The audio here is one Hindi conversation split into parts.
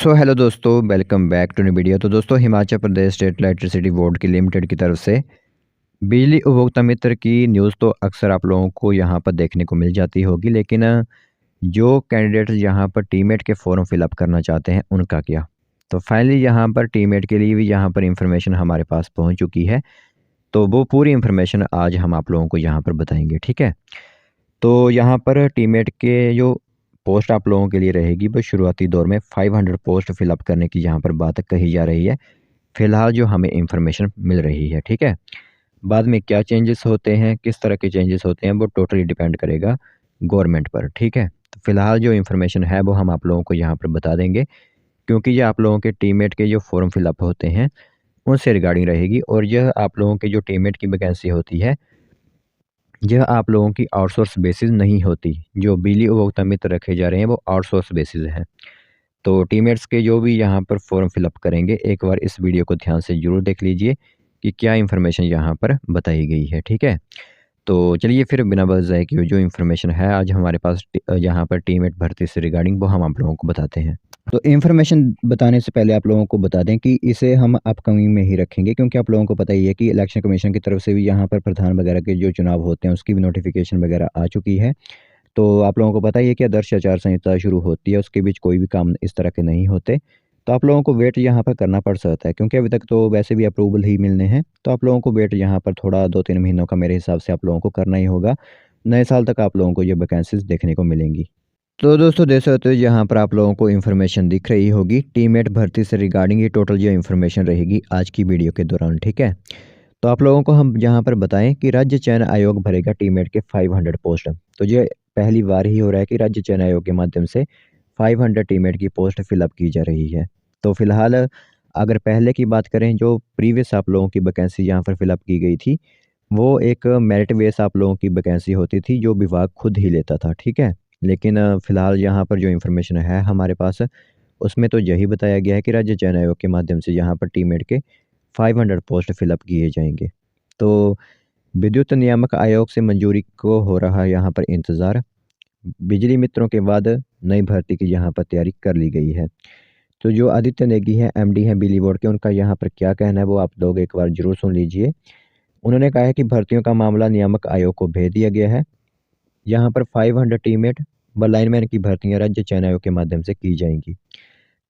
सो हेलो दोस्तों, welcome back to new video. तो दोस्तों, Himachal Pradesh state electricity board की लिमिटेड की तरफ से बिजली उपभोक्ता मित्र की न्यूज़ तो अक्सर आप लोगों को यहाँ पर देखने को मिल जाती होगी, लेकिन जो कैंडिडेट्स यहाँ पर टीमेट के फॉर्म फिलअप करना चाहते हैं उनका क्या। तो फाइनली यहाँ पर टीमेट के लिए भी यहाँ पर इंफॉर्मेशन हमारे पास पहुँच चुकी है। तो वो पूरी इंफॉर्मेशन आज हम आप लोगों को यहाँ पर बताएंगे, ठीक है। तो यहाँ पर टीमेट के जो पोस्ट आप लोगों के लिए रहेगी वो शुरुआती दौर में 500 पोस्ट फिलअप करने की यहाँ पर बात कही जा रही है। फिलहाल जो हमें इंफॉर्मेशन मिल रही है, ठीक है। बाद में क्या चेंजेस होते हैं, किस तरह के चेंजेस होते हैं, वो टोटली डिपेंड करेगा गवर्नमेंट पर, ठीक है। तो फिलहाल जो इंफॉर्मेशन है वो हम आप लोगों को यहाँ पर बता देंगे, क्योंकि ये आप लोगों के टीमेट के जो फॉर्म फिलअप होते हैं उनसे रिगार्डिंग रहेगी। और यह आप लोगों के जो टीमेट की वैकेंसी होती है, यह आप लोगों की आउटसोर्स बेसिस नहीं होती। जो बिजली उपभोक्ता मित्र रखे जा रहे हैं वो आउटसोर्स बेसिस है। तो टीममेट्स के जो भी यहाँ पर फॉर्म फिलअप करेंगे, एक बार इस वीडियो को ध्यान से ज़रूर देख लीजिए कि क्या इन्फॉर्मेशन यहाँ पर बताई गई है, ठीक है। तो चलिए फिर बिना वजह ज़ाये किए जो इन्फॉर्मेशन है आज हमारे पास यहाँ पर टीममेट भर्ती से रिगार्डिंग वो हम आप लोगों को बताते हैं। तो इन्फॉर्मेशन बताने से पहले आप लोगों को बता दें कि इसे हम अपकमिंग में ही रखेंगे, क्योंकि आप लोगों को पता ही है कि इलेक्शन कमीशन की तरफ से भी यहाँ पर प्रधान वगैरह के जो चुनाव होते हैं उसकी भी नोटिफिकेशन वगैरह आ चुकी है। तो आप लोगों को पता ही है कि आदर्श आचार संहिता शुरू होती है, उसके बीच कोई भी काम इस तरह के नहीं होते। तो आप लोगों को वेट यहाँ पर करना पड़ सकता है, क्योंकि अभी तक तो वैसे भी अप्रूवल ही मिलने हैं। तो आप लोगों को वेट यहाँ पर थोड़ा 2-3 महीनों का मेरे हिसाब से आप लोगों को करना ही होगा। नए साल तक आप लोगों को ये वैकेंसीज़ देखने को मिलेंगी। तो दोस्तों, देख सकते हो यहाँ पर आप लोगों को इन्फॉर्मेशन दिख रही होगी टीममेट भर्ती से रिगार्डिंग। ये टोटल जो इन्फॉर्मेशन रहेगी आज की वीडियो के दौरान, ठीक है। तो आप लोगों को हम यहाँ पर बताएं कि राज्य चयन आयोग भरेगा टीममेट के 500 पोस्ट। तो ये पहली बार ही हो रहा है कि राज्य चयन आयोग के माध्यम से 500 टीममेट की पोस्ट फिलअप की जा रही है। तो फिलहाल अगर पहले की बात करें, जो प्रीवियस आप लोगों की वैकेंसी यहाँ पर फिलअप की गई थी, वो एक मेरिट बेस आप लोगों की वैकेंसी होती थी जो विभाग खुद ही लेता था, ठीक है। लेकिन फिलहाल यहाँ पर जो इन्फॉर्मेशन है हमारे पास, उसमें तो यही बताया गया है कि राज्य चयन आयोग के माध्यम से यहाँ पर टीममेट के 500 पोस्ट फिलअप किए जाएंगे। तो विद्युत नियामक आयोग से मंजूरी को हो रहा है यहाँ पर इंतज़ार। बिजली मित्रों के बाद नई भर्ती की यहाँ पर तैयारी कर ली गई है। तो जो आदित्य नेगी हैं, एमडी हैं बिजली बोर्ड के, उनका यहाँ पर क्या कहना है वो आप लोग एक बार ज़रूर सुन लीजिए। उन्होंने कहा है कि भर्तियों का मामला नियामक आयोग को भेज दिया गया है। यहाँ पर 500 टीममेट व लाइनमैन की भर्तियाँ राज्य चयन आयोग के माध्यम से की जाएंगी।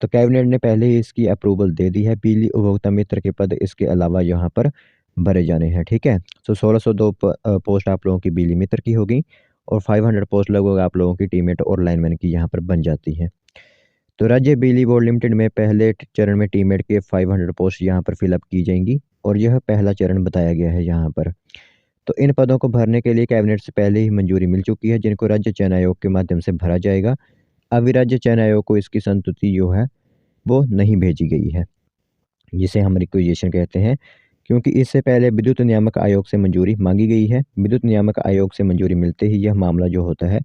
तो कैबिनेट ने पहले ही इसकी अप्रूवल दे दी है। बिजली उपभोक्ता मित्र के पद इसके अलावा यहाँ पर भरे जाने हैं, ठीक है। तो 1602 पोस्ट आप लोगों की बिजली मित्र की होगी और 500 पोस्ट लगभग आप लोगों की टीममेट और लाइनमैन की यहाँ पर बन जाती है। तो राज्य बिजली बोर्ड लिमिटेड में पहले चरण में टीममेट के 500 पोस्ट यहाँ पर फिलअप की जाएंगी और यह पहला चरण बताया गया है यहाँ पर। तो इन पदों को भरने के लिए कैबिनेट से पहले ही मंजूरी मिल चुकी है, जिनको राज्य चयन आयोग के माध्यम से भरा जाएगा। अभी राज्य चयन आयोग को इसकी संस्तुति जो है वो नहीं भेजी गई है, जिसे हम रिक्वेजिशन कहते हैं, क्योंकि इससे पहले विद्युत नियामक आयोग से मंजूरी मांगी गई है। विद्युत नियामक आयोग से मंजूरी मिलते ही यह मामला जो होता है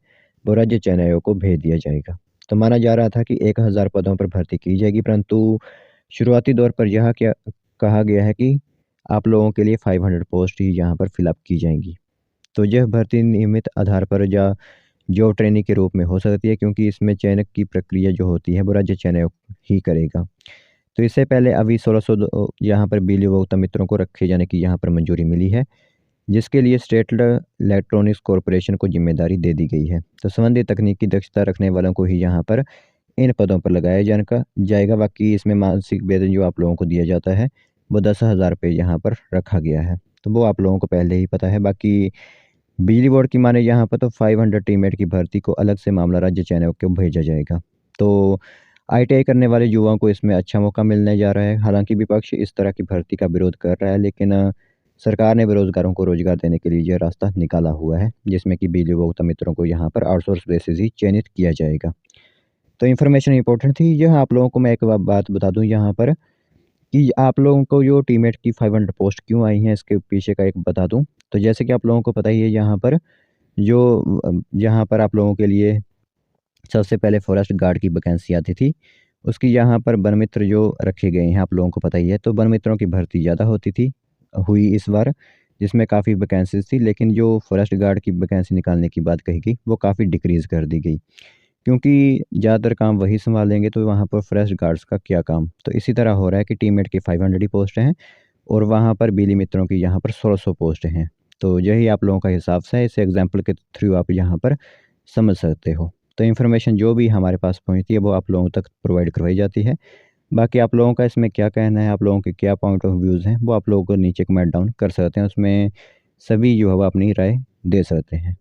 वो राज्य चयन आयोग को भेज दिया जाएगा। तो माना जा रहा था कि 1000 पदों पर भर्ती की जाएगी, परंतु शुरुआती दौर पर यह क्या कहा गया है कि आप लोगों के लिए 500 पोस्ट ही यहाँ पर फिलअप की जाएंगी। तो यह भर्ती नियमित आधार पर या जॉब ट्रेनिंग के रूप में हो सकती है, क्योंकि इसमें चयन की प्रक्रिया जो होती है वो राज्य चयन आयोग ही करेगा। तो इससे पहले अभी 1602 यहाँ पर बिजली उपभोक्ता मित्रों को रखे जाने की यहाँ पर मंजूरी मिली है, जिसके लिए स्टेट इलेक्ट्रॉनिक्स कॉरपोरेशन को जिम्मेदारी दे दी गई है। तो संबंधित तकनीकी दक्षता रखने वालों को ही यहाँ पर इन पदों पर लगाया जाएगा। बाकी इसमें मासिक वेतन जो आप लोगों को दिया जाता है वो 10,000 रुपये यहाँ पर रखा गया है। तो वो आप लोगों को पहले ही पता है। बाकी बिजली बोर्ड की माने यहाँ पर तो 500 टीममेट की भर्ती को अलग से मामला राज्य चयन आयोग को भेजा जाएगा। तो आईटीआई करने वाले युवाओं को इसमें अच्छा मौका मिलने जा रहा है। हालांकि विपक्ष इस तरह की भर्ती का विरोध कर रहा है, लेकिन सरकार ने बेरोजगारों को रोजगार देने के लिए यह रास्ता निकाला हुआ है, जिसमें कि बिजली उपभोक्ता मित्रों को यहाँ पर आउटसोर्स बेसिस ही चयनित किया जाएगा। तो इन्फॉर्मेशन इंपॉर्टेंट थी। यह आप लोगों को मैं एक बात बता दूँ यहाँ पर कि आप लोगों को जो टीममेट की 500 पोस्ट क्यों आई हैं, इसके पीछे का एक बता दूँ। तो जैसे कि आप लोगों को पता ही है, यहाँ पर आप लोगों के लिए सबसे पहले फॉरेस्ट गार्ड की वैकेंसी आती थी। उसकी यहाँ पर वन मित्र जो रखे गए हैं आप लोगों को पता ही है। तो वन मित्रों की भर्ती ज़्यादा हुई इस बार, जिसमें काफ़ी वैकेंसीज़ थी, लेकिन जो फॉरेस्ट गार्ड की वैकेंसी निकालने की बात कही गई वो काफ़ी डिक्रीज़ कर दी गई। क्योंकि ज़्यादातर काम वही सँभालेंगे तो वहाँ पर फ्रेश गार्ड्स का क्या काम। तो इसी तरह हो रहा है कि टीममेट की 500 ही पोस्ट हैं और वहाँ पर बिजली मित्रों की यहाँ पर 1600 पोस्ट हैं। तो यही आप लोगों का हिसाब से है, इस एग्ज़ाम्पल के थ्रू आप यहाँ पर समझ सकते हो। तो इन्फॉर्मेशन जो भी हमारे पास पहुँचती है वो आप लोगों तक प्रोवाइड करवाई जाती है। बाकी आप लोगों का इसमें क्या कहना है, आप लोगों के क्या पॉइंट ऑफ व्यूज़ हैं, वो आप लोगों को नीचे कमेंट डाउन कर सकते हैं। उसमें सभी जो है वो अपनी राय दे सकते हैं।